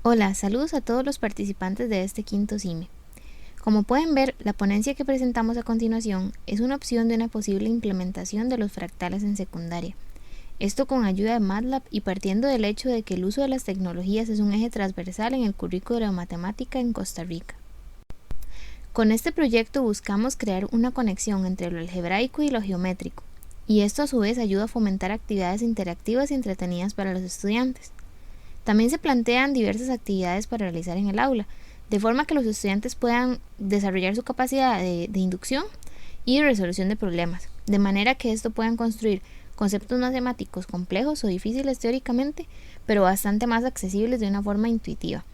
Hola, saludos a todos los participantes de este quinto CIME. Como pueden ver, la ponencia que presentamos a continuación es una opción de una posible implementación de los fractales en secundaria. Esto con ayuda de MATLAB y partiendo del hecho de que el uso de las tecnologías es un eje transversal en el currículo de matemática en Costa Rica. Con este proyecto buscamos crear una conexión entre lo algebraico y lo geométrico, y esto a su vez ayuda a fomentar actividades interactivas y entretenidas para los estudiantes. También se plantean diversas actividades para realizar en el aula, de forma que los estudiantes puedan desarrollar su capacidad de inducción y de resolución de problemas, de manera que esto puedan construir conceptos matemáticos complejos o difíciles teóricamente, pero bastante más accesibles de una forma intuitiva.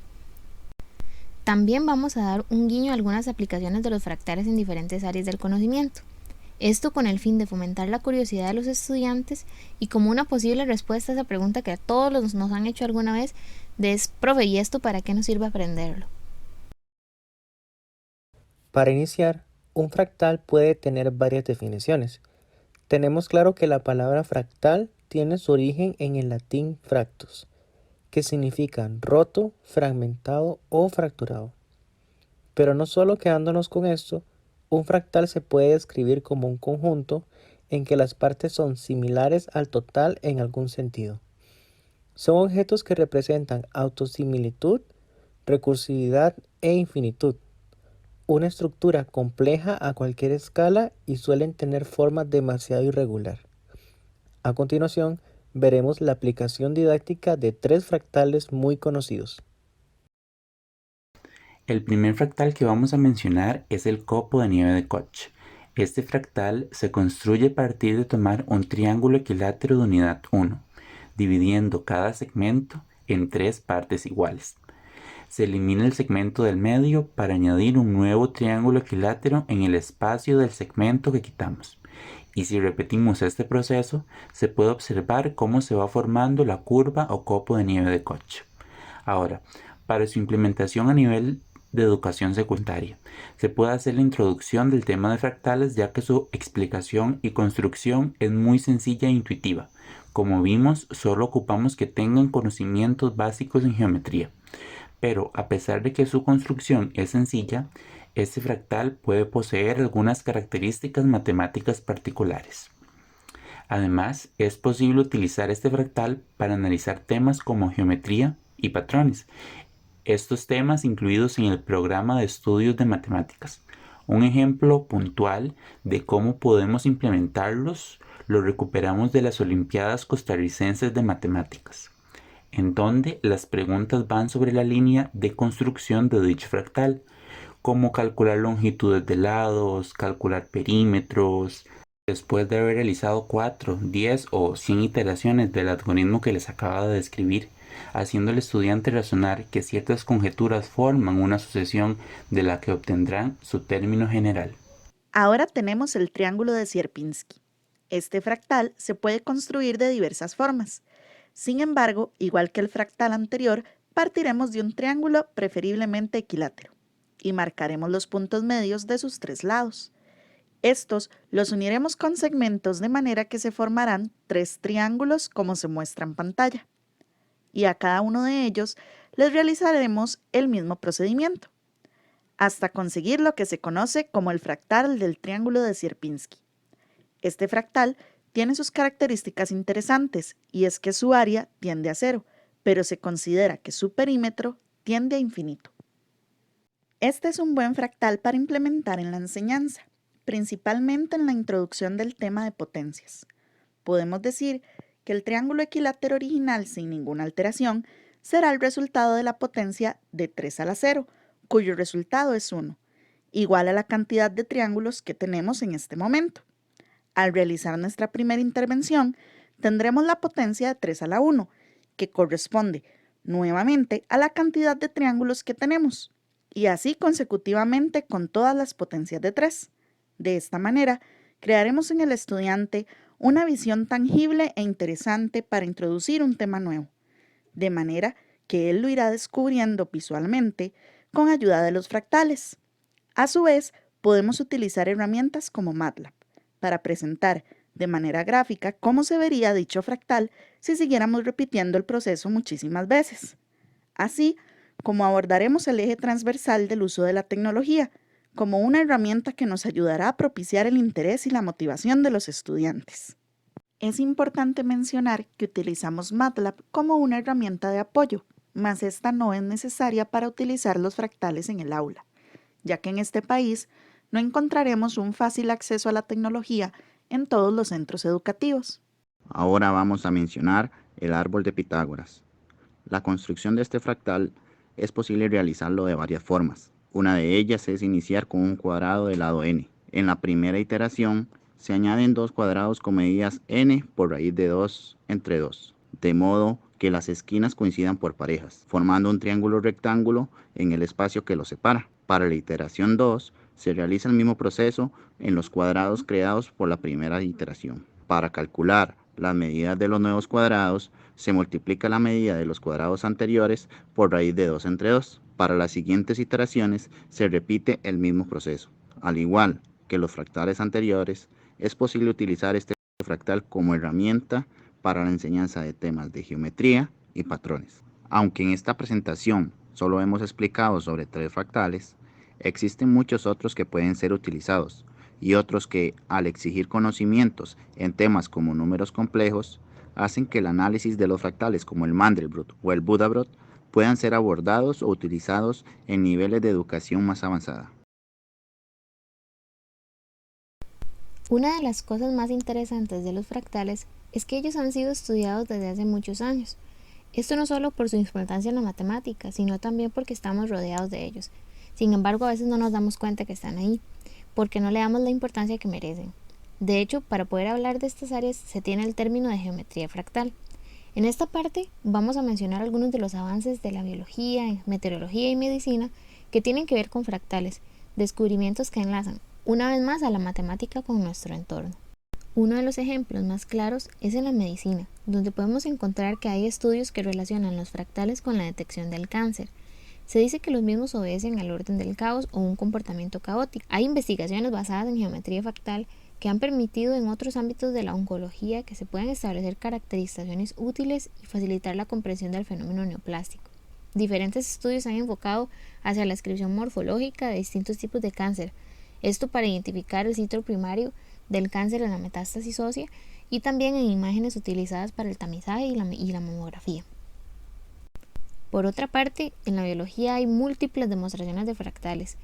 También vamos a dar un guiño a algunas aplicaciones de los fractales en diferentes áreas del conocimiento. Esto con el fin de fomentar la curiosidad de los estudiantes y como una posible respuesta a esa pregunta que a todos nos han hecho alguna vez de profe, ¿y esto para qué nos sirve aprenderlo? Para iniciar, un fractal puede tener varias definiciones. Tenemos claro que la palabra fractal tiene su origen en el latín fractus, que significa roto, fragmentado o fracturado. Pero no solo quedándonos con esto, un fractal se puede describir como un conjunto en que las partes son similares al total en algún sentido. Son objetos que representan autosimilitud, recursividad e infinitud, una estructura compleja a cualquier escala y suelen tener formas demasiado irregular. A continuación, veremos la aplicación didáctica de tres fractales muy conocidos. El primer fractal que vamos a mencionar es el copo de nieve de Koch. Este fractal se construye a partir de tomar un triángulo equilátero de unidad 1, dividiendo cada segmento en tres partes iguales. Se elimina el segmento del medio para añadir un nuevo triángulo equilátero en el espacio del segmento que quitamos. Y si repetimos este proceso, se puede observar cómo se va formando la curva o copo de nieve de Koch. Ahora, para su implementación a nivel de educación secundaria, se puede hacer la introducción del tema de fractales ya que su explicación y construcción es muy sencilla e intuitiva. Como vimos, solo ocupamos que tengan conocimientos básicos en geometría. Pero a pesar de que su construcción es sencilla, este fractal puede poseer algunas características matemáticas particulares. Además, es posible utilizar este fractal para analizar temas como geometría y patrones. Estos temas incluidos en el programa de estudios de matemáticas. Un ejemplo puntual de cómo podemos implementarlos lo recuperamos de las Olimpiadas Costarricenses de Matemáticas, en donde las preguntas van sobre la línea de construcción de dicho fractal, como calcular longitudes de lados, calcular perímetros, después de haber realizado 4, 10 o 100 iteraciones del algoritmo que les acaba de describir, haciendo al estudiante razonar que ciertas conjeturas forman una sucesión de la que obtendrán su término general. Ahora tenemos el triángulo de Sierpinski. Este fractal se puede construir de diversas formas. Sin embargo, igual que el fractal anterior, partiremos de un triángulo preferiblemente equilátero y marcaremos los puntos medios de sus tres lados. Estos los uniremos con segmentos de manera que se formarán tres triángulos como se muestra en pantalla. Y a cada uno de ellos les realizaremos el mismo procedimiento, hasta conseguir lo que se conoce como el fractal del triángulo de Sierpinski. Este fractal tiene sus características interesantes y es que su área tiende a cero, pero se considera que su perímetro tiende a infinito. Este es un buen fractal para implementar en la enseñanza, principalmente en la introducción del tema de potencias. Podemos decir que el triángulo equilátero original sin ninguna alteración será el resultado de la potencia de 3 a la 0, cuyo resultado es 1, igual a la cantidad de triángulos que tenemos en este momento. Al realizar nuestra primera intervención, tendremos la potencia de 3 a la 1, que corresponde nuevamente a la cantidad de triángulos que tenemos, y así consecutivamente con todas las potencias de 3. De esta manera, crearemos en el estudiante una visión tangible e interesante para introducir un tema nuevo, de manera que él lo irá descubriendo visualmente con ayuda de los fractales. A su vez, podemos utilizar herramientas como MATLAB para presentar de manera gráfica cómo se vería dicho fractal si siguiéramos repitiendo el proceso muchísimas veces. Así, como abordaremos el eje transversal del uso de la tecnología, como una herramienta que nos ayudará a propiciar el interés y la motivación de los estudiantes. Es importante mencionar que utilizamos MATLAB como una herramienta de apoyo, mas esta no es necesaria para utilizar los fractales en el aula, ya que en este país no encontraremos un fácil acceso a la tecnología en todos los centros educativos. Ahora vamos a mencionar el árbol de Pitágoras. La construcción de este fractal es posible realizarlo de varias formas. Una de ellas es iniciar con un cuadrado de lado n. En la primera iteración se añaden dos cuadrados con medidas n por raíz de 2 entre 2, de modo que las esquinas coincidan por parejas, formando un triángulo rectángulo en el espacio que los separa. Para la iteración 2 se realiza el mismo proceso en los cuadrados creados por la primera iteración. Para calcular las medidas de los nuevos cuadrados, se multiplica la medida de los cuadrados anteriores por raíz de 2 entre 2. Para las siguientes iteraciones se repite el mismo proceso. Al igual que los fractales anteriores, es posible utilizar este fractal como herramienta para la enseñanza de temas de geometría y patrones. Aunque en esta presentación solo hemos explicado sobre 3 fractales, existen muchos otros que pueden ser utilizados y otros que, al exigir conocimientos en temas como números complejos, hacen que el análisis de los fractales como el Mandelbrot o el Buddhabrot puedan ser abordados o utilizados en niveles de educación más avanzada. Una de las cosas más interesantes de los fractales es que ellos han sido estudiados desde hace muchos años. Esto no solo por su importancia en la matemática, sino también porque estamos rodeados de ellos. Sin embargo, a veces no nos damos cuenta que están ahí, porque no le damos la importancia que merecen. De hecho, para poder hablar de estas áreas se tiene el término de geometría fractal. En esta parte vamos a mencionar algunos de los avances de la biología, meteorología y medicina que tienen que ver con fractales, descubrimientos que enlazan una vez más a la matemática con nuestro entorno. Uno de los ejemplos más claros es en la medicina, donde podemos encontrar que hay estudios que relacionan los fractales con la detección del cáncer. Se dice que los mismos obedecen al orden del caos o un comportamiento caótico. Hay investigaciones basadas en geometría fractal que han permitido en otros ámbitos de la oncología que se puedan establecer caracterizaciones útiles y facilitar la comprensión del fenómeno neoplástico. Diferentes estudios han enfocado hacia la descripción morfológica de distintos tipos de cáncer, esto para identificar el sitio primario del cáncer en la metástasis ósea y también en imágenes utilizadas para el tamizaje y la mamografía. Por otra parte, en la biología hay múltiples demostraciones de fractales.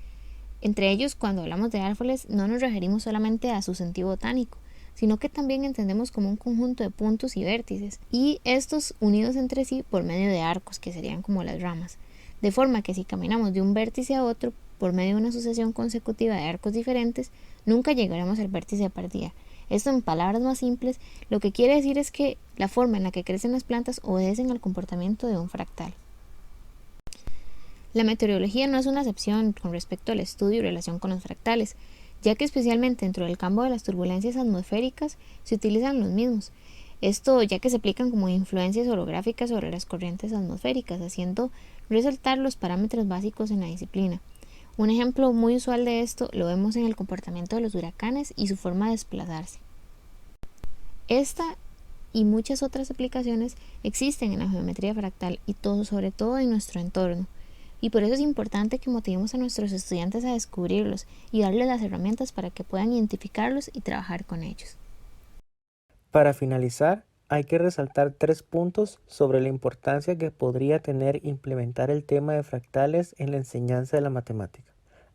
Entre ellos, cuando hablamos de árboles, no nos referimos solamente a su sentido botánico, sino que también entendemos como un conjunto de puntos y vértices, y estos unidos entre sí por medio de arcos, que serían como las ramas, de forma que si caminamos de un vértice a otro por medio de una sucesión consecutiva de arcos diferentes, nunca llegaremos al vértice de partida. Esto, en palabras más simples, lo que quiere decir es que la forma en la que crecen las plantas obedecen al comportamiento de un fractal. La meteorología no es una excepción con respecto al estudio y relación con los fractales, ya que especialmente dentro del campo de las turbulencias atmosféricas se utilizan los mismos. Esto ya que se aplican como influencias orográficas sobre las corrientes atmosféricas, haciendo resaltar los parámetros básicos en la disciplina. Un ejemplo muy usual de esto lo vemos en el comportamiento de los huracanes y su forma de desplazarse. Esta y muchas otras aplicaciones existen en la geometría fractal y sobre todo en nuestro entorno. Y por eso es importante que motivemos a nuestros estudiantes a descubrirlos y darles las herramientas para que puedan identificarlos y trabajar con ellos. Para finalizar, hay que resaltar 3 puntos sobre la importancia que podría tener implementar el tema de fractales en la enseñanza de la matemática.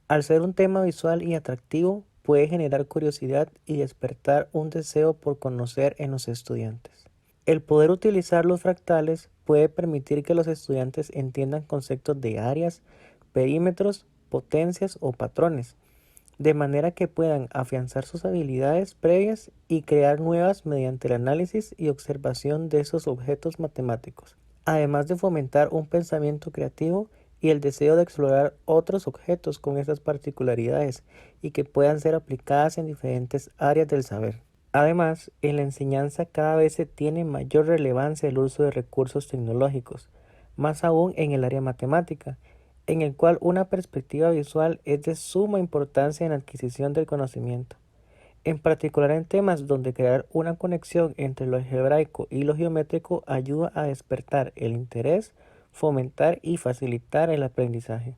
Al ser un tema visual y atractivo, puede generar curiosidad y despertar un deseo por conocer en los estudiantes. El poder utilizar los fractales puede permitir que los estudiantes entiendan conceptos de áreas, perímetros, potencias o patrones, de manera que puedan afianzar sus habilidades previas y crear nuevas mediante el análisis y observación de esos objetos matemáticos, además de fomentar un pensamiento creativo y el deseo de explorar otros objetos con esas particularidades y que puedan ser aplicadas en diferentes áreas del saber. Además, en la enseñanza cada vez se tiene mayor relevancia el uso de recursos tecnológicos, más aún en el área matemática, en el cual una perspectiva visual es de suma importancia en la adquisición del conocimiento, en particular en temas donde crear una conexión entre lo algebraico y lo geométrico ayuda a despertar el interés fomentar y facilitar el aprendizaje,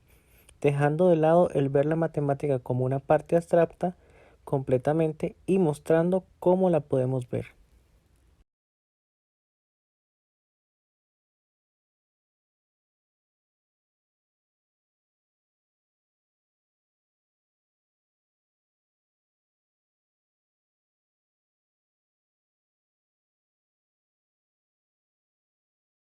dejando de lado el ver la matemática como una parte abstracta completamente y mostrando cómo la podemos ver.